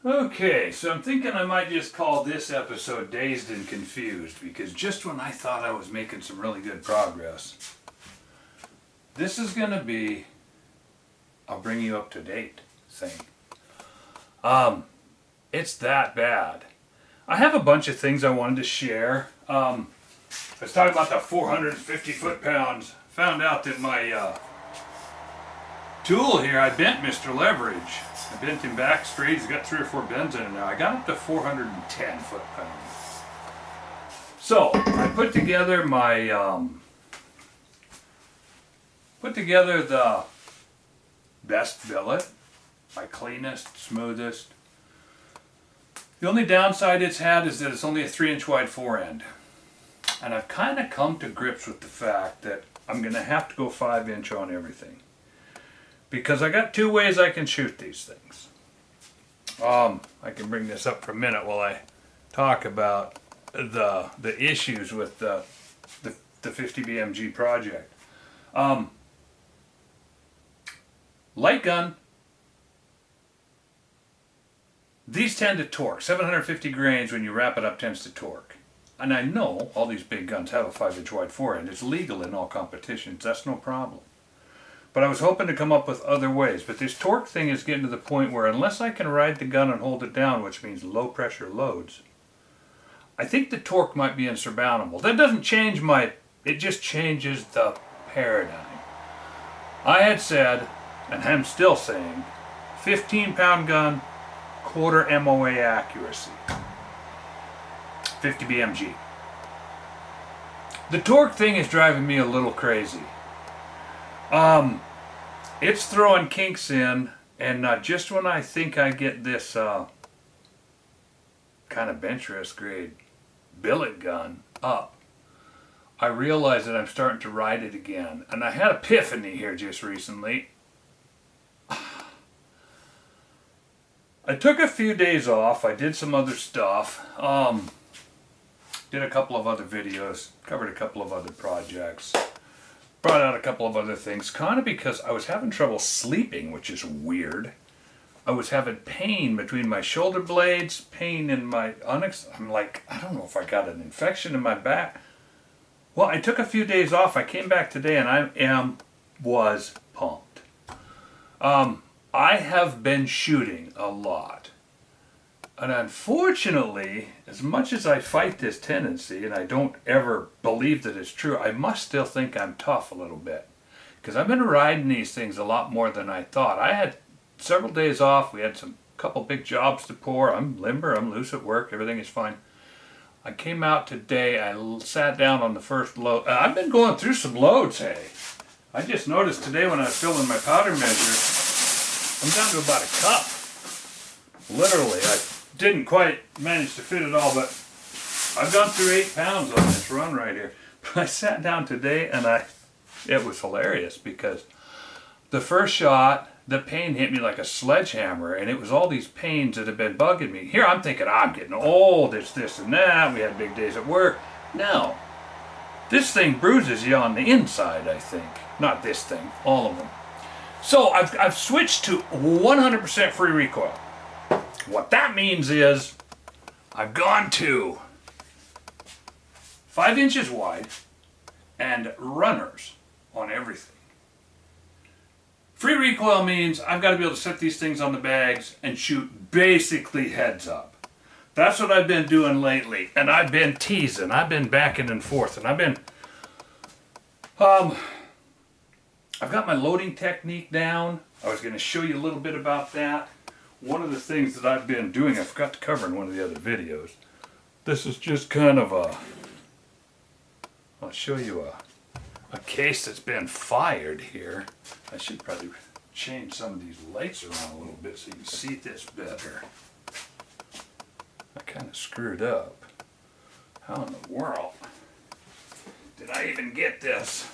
Okay, so I'm thinking I might just call this episode Dazed and Confused, because just when I thought I was making some really good progress, this is going to be, I'll bring you up to date thing. It's that bad. I have a bunch of things I wanted to share. I was talking about the 450 foot-pounds. Found out that my tool here, I bent Mr. Leverage. I bent him back straight. He's got 3 or 4 bends in it now. I got up to 410 foot-pounds. So I put together my the best billet, my cleanest, smoothest. The only downside it's had is that it's only a 3-inch wide forend. And I've kind of come to grips with the fact that I'm going to have to go 5-inch on everything. Because I got 2 ways I can shoot these things. I can bring this up for a minute while I talk about the issues with the 50 BMG project. Light gun. These tend to torque. 750 grains when you wrap it up tends to torque. And I know all these big guns have a 5-inch wide forend. It's legal in all competitions. That's no problem. But I was hoping to come up with other ways. But this torque thing is getting to the point where unless I can ride the gun and hold it down, which means low pressure loads, I think the torque might be insurmountable. That doesn't change it just changes the paradigm. I had said, and I'm still saying, 15-pound gun, quarter MOA accuracy. 50 BMG. The torque thing is driving me a little crazy. It's throwing kinks in, and just when I think I get this kind of bench rest grade billet gun up, I realize that I'm starting to ride it again. And I had an epiphany here just recently. I took a few days off. I did some other stuff. Did a couple of other videos, covered a couple of other projects. Brought out a couple of other things, kind of because I was having trouble sleeping, which is weird. I was having pain between my shoulder blades, pain in my I'm like, I don't know if I got an infection in my back. Well, I took a few days off. I came back today and I was pumped. I have been shooting a lot. And unfortunately, as much as I fight this tendency, and I don't ever believe that it's true, I must still think I'm tough a little bit. Because I've been riding these things a lot more than I thought. I had several days off. We had couple big jobs to pour. I'm limber, I'm loose at work, everything is fine. I came out today, I sat down on the first load. I've been going through some loads, hey. I just noticed today when I was filling my powder measure, I'm down to about a cup. Literally, I didn't quite manage to fit it all, but I've gone through 8 pounds on this run right here. But I sat down today and it was hilarious because the first shot, the pain hit me like a sledgehammer, and it was all these pains that have been bugging me. Here I'm thinking, I'm getting old, it's this and that, we had big days at work. No, this thing bruises you on the inside, I think. Not this thing, all of them. So I've switched to 100% free recoil. What that means is I've gone to 5 inches wide and runners on everything. Free recoil means I've got to be able to set these things on the bags and shoot basically heads up. That's what I've been doing lately, and I've been teasing, I've been backing and forth, and I've been I've got my loading technique down. I was going to show you a little bit about that. One of the things that I've been doing, I forgot to cover in one of the other videos. This is just kind of I'll show you a case that's been fired here. I should probably change some of these lights around a little bit so you can see this better. I kind of screwed up. How in the world did I even get this?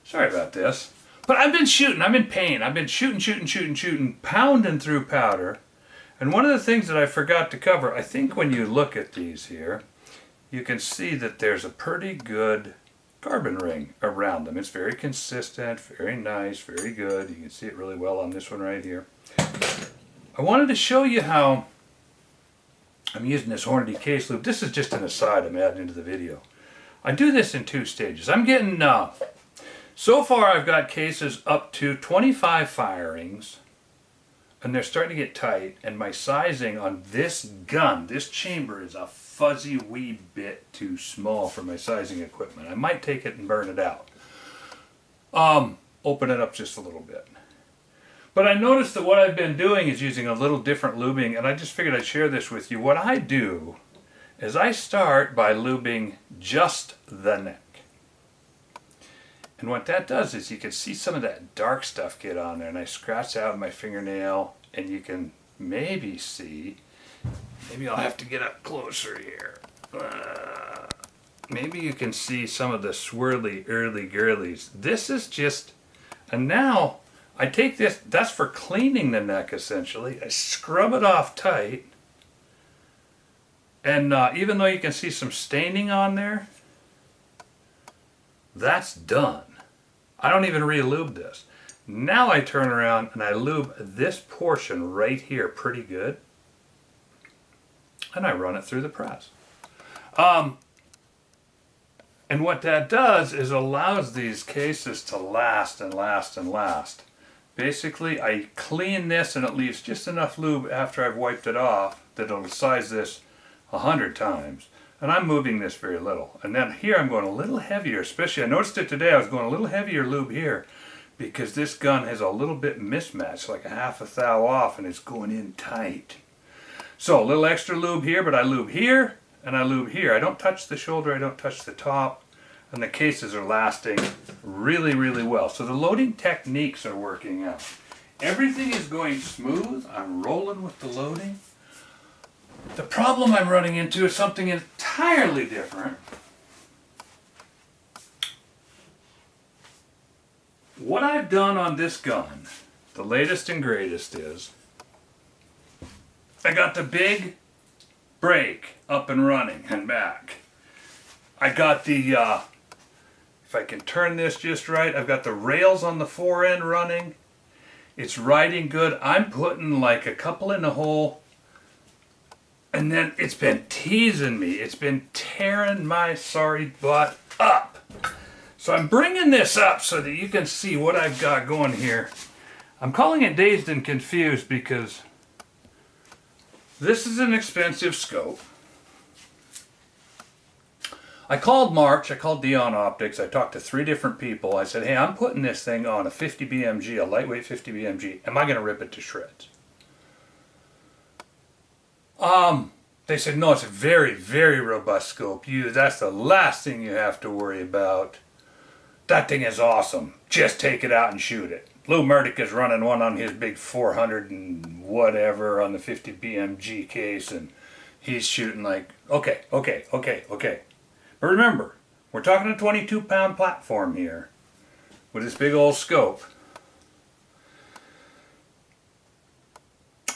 Sorry about this. But I've been shooting, I'm in pain. I've been shooting, pounding through powder. And one of the things that I forgot to cover, I think when you look at these here, you can see that there's a pretty good carbon ring around them. It's very consistent, very nice, very good. You can see it really well on this one right here. I wanted to show you how I'm using this Hornady case lube. This is just an aside I'm adding into the video. I do this in 2 stages. I'm getting, so far I've got cases up to 25 firings, and they're starting to get tight, and my sizing on this gun, this chamber, is a fuzzy wee bit too small for my sizing equipment. I might take it and burn it out. Open it up just a little bit. But I noticed that what I've been doing is using a little different lubing, and I just figured I'd share this with you. What I do is I start by lubing just the neck. And what that does is you can see some of that dark stuff get on there, and I scratch out with my fingernail, and you can maybe see, maybe I'll have to get up closer here. Maybe you can see some of the swirly early girlies. This is just, and now I take this, that's for cleaning the neck essentially. I scrub it off tight, and even though you can see some staining on there, that's done. I don't even re-lube this. Now I turn around and I lube this portion right here pretty good, and I run it through the press. And what that does is allows these cases to last and last and last. Basically, I clean this and it leaves just enough lube after I've wiped it off that it'll size this 100 times. And I'm moving this very little. And then here I'm going a little heavier, especially I noticed it today, I was going a little heavier lube here because this gun has a little bit mismatched, like a half a thou off, and it's going in tight. So a little extra lube here, but I lube here and I lube here. I don't touch the shoulder, I don't touch the top, and the cases are lasting really, really well. So the loading techniques are working out. Everything is going smooth. I'm rolling with the loading. The problem I'm running into is something entirely different. What I've done on this gun, the latest and greatest, is I got the big brake up and running and back. I got the, if I can turn this just right, I've got the rails on the fore end running. It's riding good. I'm putting like a couple in the hole, and then it's been teasing me. It's been tearing my sorry butt up. So I'm bringing this up so that you can see what I've got going here. I'm calling it Dazed and Confused because this is an expensive scope. I called March, I called Dion Optics, I talked to 3 different people. I said, hey, I'm putting this thing on a 50 BMG, a lightweight 50 BMG. Am I going to rip it to shreds? They said, no, it's a very, very robust scope. That's the last thing you have to worry about. That thing is awesome. Just take it out and shoot it. Lou Murdoch is running one on his big 400 and whatever on the 50 BMG case, and he's shooting like, okay. But remember, we're talking a 22-pound platform here with this big old scope.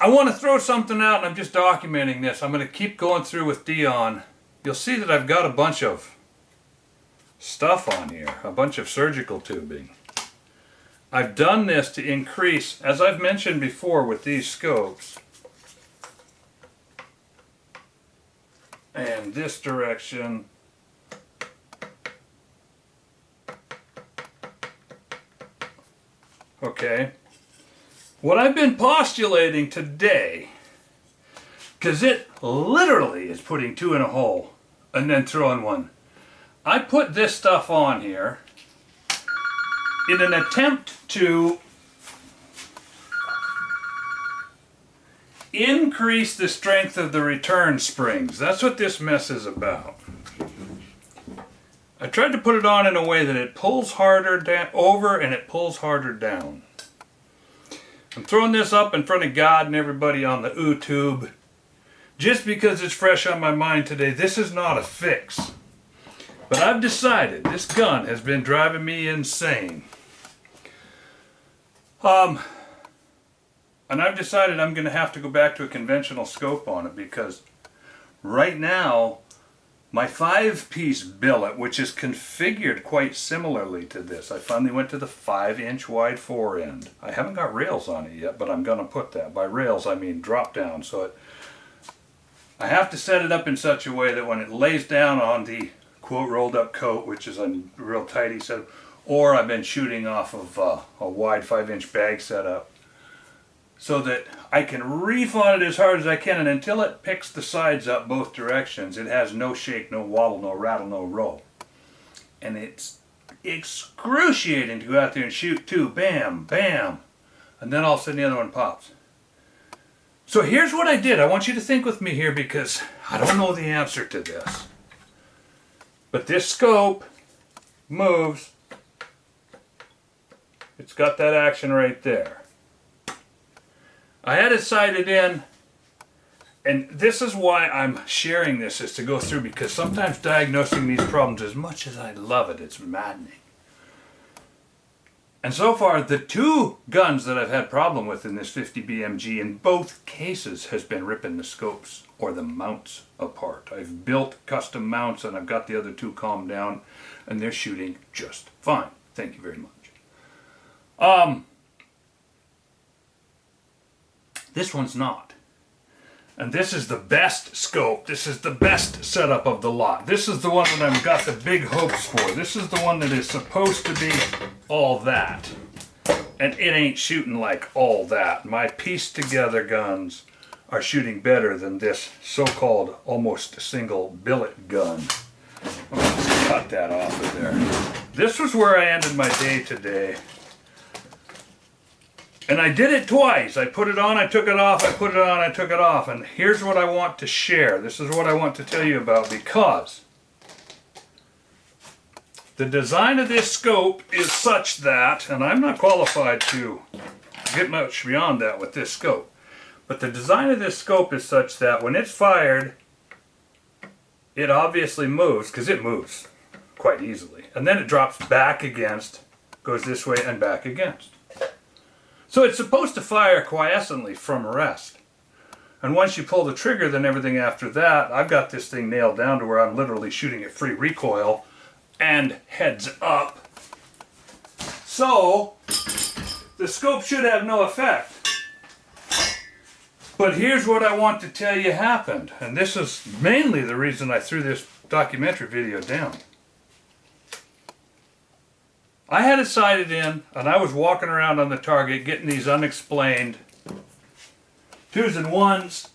I want to throw something out, and I'm just documenting this. I'm going to keep going through with Dion. You'll see that I've got a bunch of stuff on here, a bunch of surgical tubing. I've done this to increase, as I've mentioned before with these scopes, and this direction, okay. What I've been postulating today, because it literally is putting 2 in a hole and then throwing 1. I put this stuff on here in an attempt to increase the strength of the return springs. That's what this mess is about. I tried to put it on in a way that it pulls harder down over and it pulls harder down. I'm throwing this up in front of God and everybody on the YouTube just because it's fresh on my mind today. This is not a fix. But I've decided this gun has been driving me insane. And I've decided I'm going to have to go back to a conventional scope on it because right now my 5-piece billet, which is configured quite similarly to this, I finally went to the 5-inch wide fore end. I haven't got rails on it yet, but I'm going to put that. By rails I mean drop down, so I have to set it up in such a way that when it lays down on the quote rolled up coat, which is a real tidy setup, or I've been shooting off of a wide 5-inch bag setup, so that I can reef on it as hard as I can, and until it picks the sides up both directions, it has no shake, no wobble, no rattle, no roll. And it's excruciating to go out there and shoot too. Bam, bam. And then all of a sudden the other one pops. So here's what I did. I want you to think with me here because I don't know the answer to this. But this scope moves. It's got that action right there. I had it sighted in, and this is why I'm sharing this, is to go through, because sometimes diagnosing these problems, as much as I love it, it's maddening. And so far, the two guns that I've had problem with in this 50 BMG in both cases has been ripping the scopes or the mounts apart. I've built custom mounts and I've got the other two calmed down and they're shooting just fine. Thank you very much. This one's not. And this is the best scope. This is the best setup of the lot. This is the one that I've got the big hopes for. This is the one that is supposed to be all that. And it ain't shooting like all that. My pieced together guns are shooting better than this so-called almost single billet gun. I'm going to just cut that off of there. This was where I ended my day today. And I did it twice. I put it on, I took it off, I put it on, I took it off. And here's what I want to share. This is what I want to tell you about, because the design of this scope is such that, and I'm not qualified to get much beyond that with this scope, but the design of this scope is such that when it's fired, it obviously moves, because it moves quite easily. And then it drops back against, goes this way and back against. So it's supposed to fire quiescently from rest. And once you pull the trigger, then everything after that, I've got this thing nailed down to where I'm literally shooting at free recoil and heads up. So the scope should have no effect. But here's what I want to tell you happened. And this is mainly the reason I threw this documentary video down. I had it sighted in, and I was walking around on the target getting these unexplained 2s and 1s.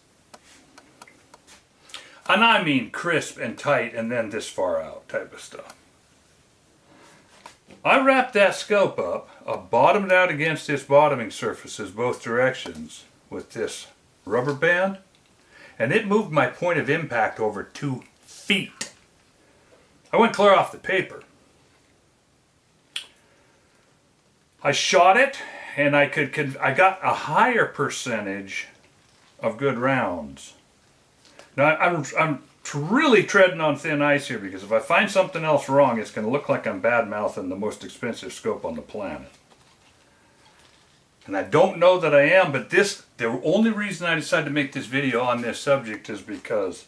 And I mean crisp and tight and then this far out type of stuff. I wrapped that scope up, I bottomed out against its bottoming surfaces both directions with this rubber band, and it moved my point of impact over 2 feet. I went clear off the paper. I shot it, and I got a higher percentage of good rounds. Now I'm really treading on thin ice here, because if I find something else wrong, it's going to look like I'm bad-mouthing the most expensive scope on the planet. And I don't know that I am, but the only reason I decided to make this video on this subject is because,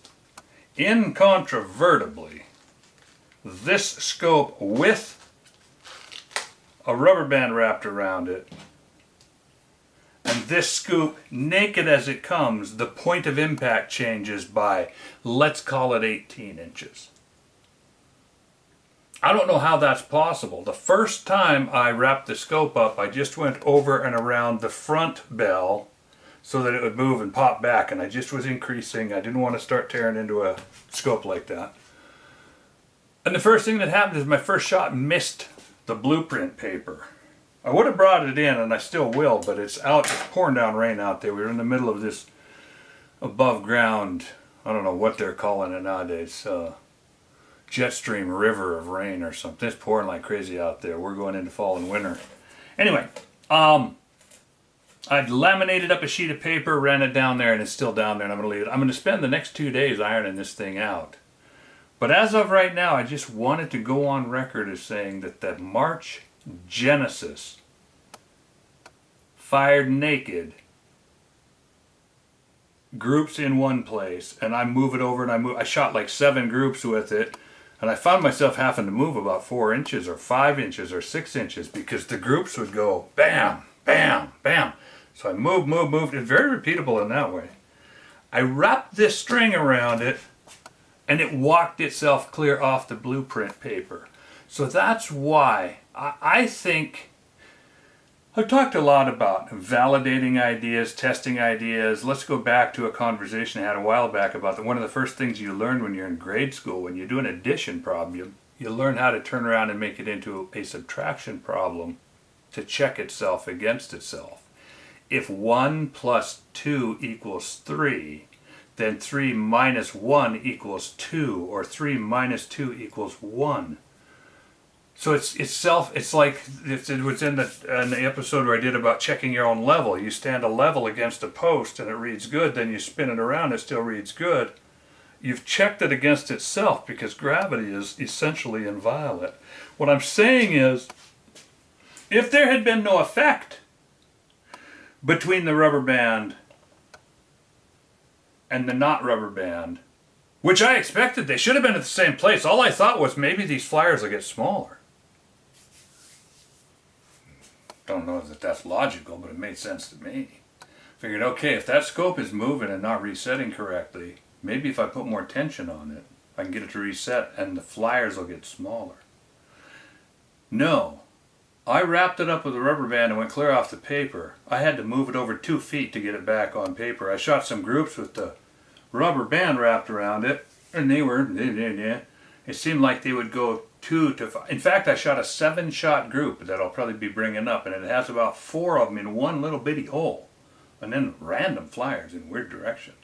incontrovertibly, this scope with a rubber band wrapped around it, and this scoop naked as it comes, the point of impact changes by, let's call it 18 inches. I don't know how that's possible. The first time I wrapped the scope up, I just went over and around the front bell so that it would move and pop back, and I just was increasing. I didn't want to start tearing into a scope like that. And the first thing that happened is my first shot missed the blueprint paper. I would have brought it in, and I still will, but it's pouring down rain out there. We're in the middle of this above ground, I don't know what they're calling it nowadays, jet stream river of rain or something. It's pouring like crazy out there. We're going into fall and winter. Anyway, I'd laminated up a sheet of paper, ran it down there, and it's still down there, and I'm going to leave it. I'm going to spend the next 2 days ironing this thing out. But as of right now, I just wanted to go on record as saying that that March Genesis fired naked, groups in one place, and I move it over, and I shot like 7 groups with it, and I found myself having to move about 4 inches or 5 inches or 6 inches because the groups would go bam, bam, bam. So I moved. It's very repeatable in that way. I wrapped this string around it and it walked itself clear off the blueprint paper. So that's why I think I've talked a lot about validating ideas, testing ideas. Let's go back to a conversation I had a while back about that. One of the first things you learn when you're in grade school, when you do an addition problem, you learn how to turn around and make it into a subtraction problem to check itself against itself. If 1 plus 2 equals 3, then 3 minus 1 equals 2, or 3 minus 2 equals 1. So it's like it was in the episode where I did about checking your own level. You stand a level against a post and it reads good, then you spin it around, it still reads good. You've checked it against itself because gravity is essentially inviolate. What I'm saying is, if there had been no effect between the rubber band and the not rubber band, which I expected, they should have been at the same place. All I thought was maybe these flyers will get smaller. Don't know that that's logical, but it made sense to me. Figured, okay, if that scope is moving and not resetting correctly, maybe if I put more tension on it, I can get it to reset and the flyers will get smaller. No. I wrapped it up with a rubber band and went clear off the paper. I had to move it over 2 feet to get it back on paper. I shot some groups with the rubber band wrapped around it, and they were, it seemed like they would go 2 to 5. In fact, I shot a 7-shot group that I'll probably be bringing up, and it has about 4 of them in one little bitty hole, and then random flyers in weird directions.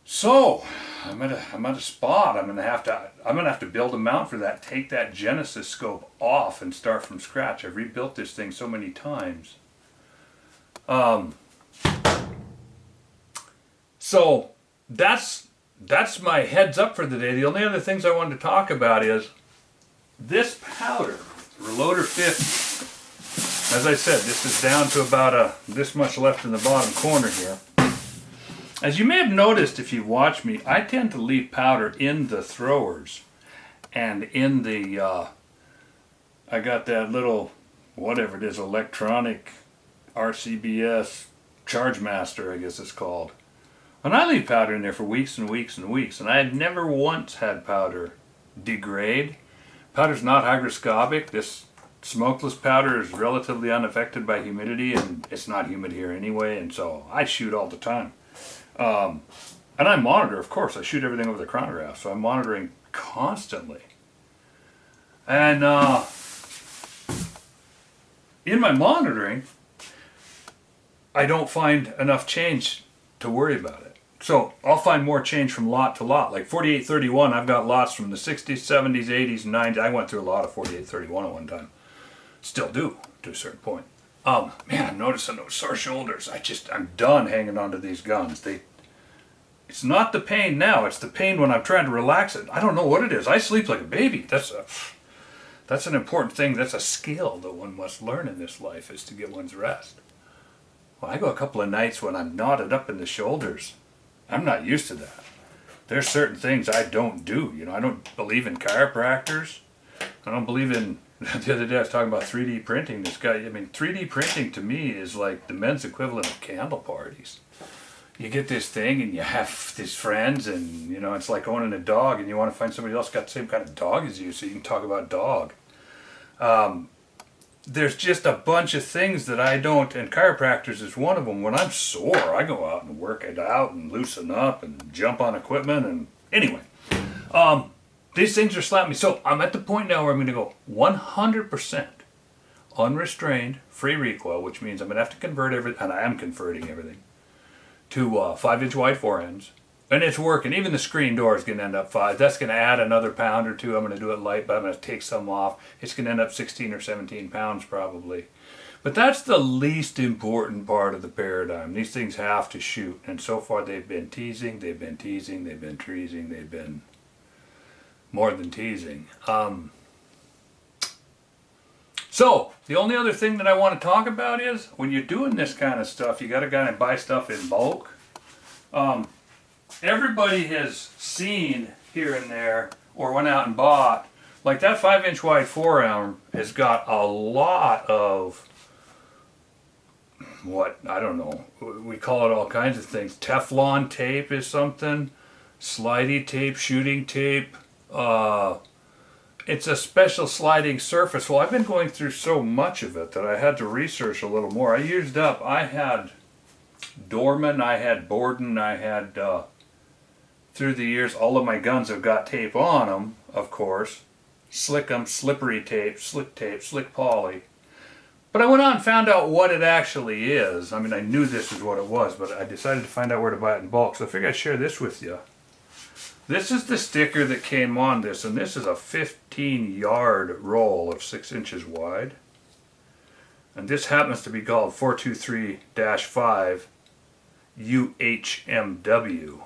So I'm at a spot. I'm gonna have to build a mount for that. Take that Genesis scope off and start from scratch. I've rebuilt this thing so many times. So that's my heads up for the day. The only other things I wanted to talk about is this powder, Reloader 50. As I said, this is down to about this much left in the bottom corner here. As you may have noticed if you've watched me, I tend to leave powder in the throwers and in the, I got that little, whatever it is, electronic RCBS Charge Master, I guess it's called. And I leave powder in there for weeks and weeks and weeks, and I had never once had powder degrade. Powder's not hygroscopic. This smokeless powder is relatively unaffected by humidity, and it's not humid here anyway, and so I shoot all the time. And I monitor, of course. I shoot everything over the chronograph, so I'm monitoring constantly. And in my monitoring, I don't find enough change to worry about it. So I'll find more change from lot to lot. Like 4831, I've got lots from the 60s, 70s, 80s, 90s. I went through a lot of 4831 at one time. Still do, to a certain point. Man, I'm noticing those sore shoulders. I'm done hanging onto these guns. It's not the pain now. It's the pain when I'm trying to relax it. I don't know what it is. I sleep like a baby. That's an important thing. That's a skill that one must learn in this life, is to get one's rest. Well, I go a couple of nights when I'm knotted up in the shoulders. I'm not used to that. There's certain things I don't do. You know, I don't believe in chiropractors. I don't believe in, the other day I was talking about 3D printing. This guy, 3D printing to me is like the men's equivalent of candle parties. You get this thing and you have these friends, and you know, it's like owning a dog and you want to find somebody else got the same kind of dog as you so you can talk about dog. There's just a bunch of things that I don't, and chiropractors is one of them. When I'm sore, I go out and work it out and loosen up and jump on equipment, and anyway, these things are slapping me. So I'm at the point now where I'm going to go 100% unrestrained, free recoil, which means I'm going to have to convert everything, and I am converting everything, to 5-inch wide forehands. And it's working. Even the screen door is going to end up 5. That's going to add another pound or 2. I'm going to do it light, but I'm going to take some off. It's going to end up 16 or 17 pounds probably. But that's the least important part of the paradigm. These things have to shoot. And so far they've been teasing, they've been teasing, they've been teasing, they've been more than teasing. So, the only other thing that I want to talk about is, when you're doing this kind of stuff, you got to kind of buy stuff in bulk. Everybody has seen here and there, or went out and bought, like that 5-inch wide forearm has got a lot of what, I don't know, we call it all kinds of things. Teflon tape is something, slidey tape, shooting tape. It's a special sliding surface. Well, I've been going through so much of it that I had to research a little more. I had Dorman, I had Borden, I had, through the years, all of my guns have got tape on them, of course. Slickum, slippery tape, slick poly. But I went on and found out what it actually is. I mean, I knew this is what it was, but I decided to find out where to buy it in bulk. So I figured I'd share this with you. This is the sticker that came on this, and this is a 15-yard roll of 6 inches wide. And this happens to be called 423-5 UHMW.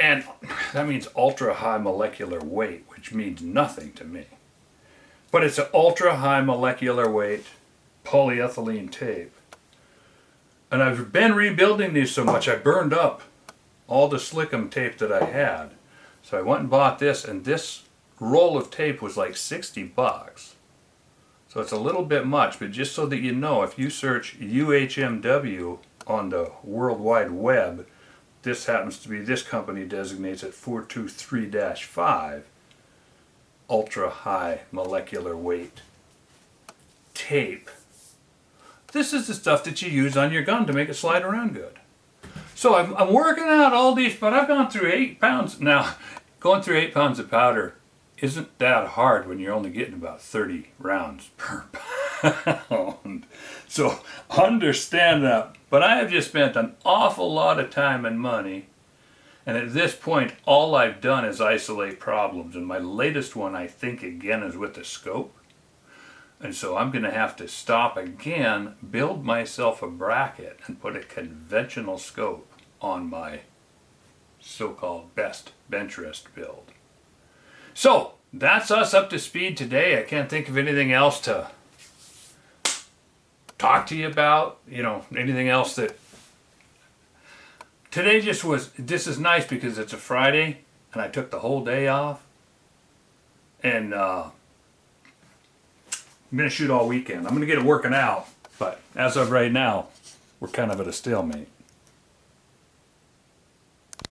And that means ultra high molecular weight, which means nothing to me. But it's an ultra high molecular weight polyethylene tape. And I've been rebuilding these so much I burned up all the Slickum tape that I had. So I went and bought this, and this roll of tape was like 60 bucks. So it's a little bit much, but just so that you know, if you search UHMW on the World Wide Web, this happens to be, this company designates it 423-5 ultra high molecular weight tape. This is the stuff that you use on your gun to make it slide around good. So I'm working out all these, but I've gone through 8 pounds. Now, going through 8 pounds of powder isn't that hard when you're only getting about 30 rounds per pound. So understand that. But I have just spent an awful lot of time and money, and at this point all I've done is isolate problems, and my latest one I think again is with the scope. And so I'm going to have to stop again, build myself a bracket, and put a conventional scope on my so-called best bench rest build. So that's us up to speed today. I can't think of anything else to talk to you about, you know, anything else that today just was. This is nice because it's a Friday and I took the whole day off, and I'm gonna shoot all weekend. I'm gonna get it working out, but as of right now we're kind of at a stalemate.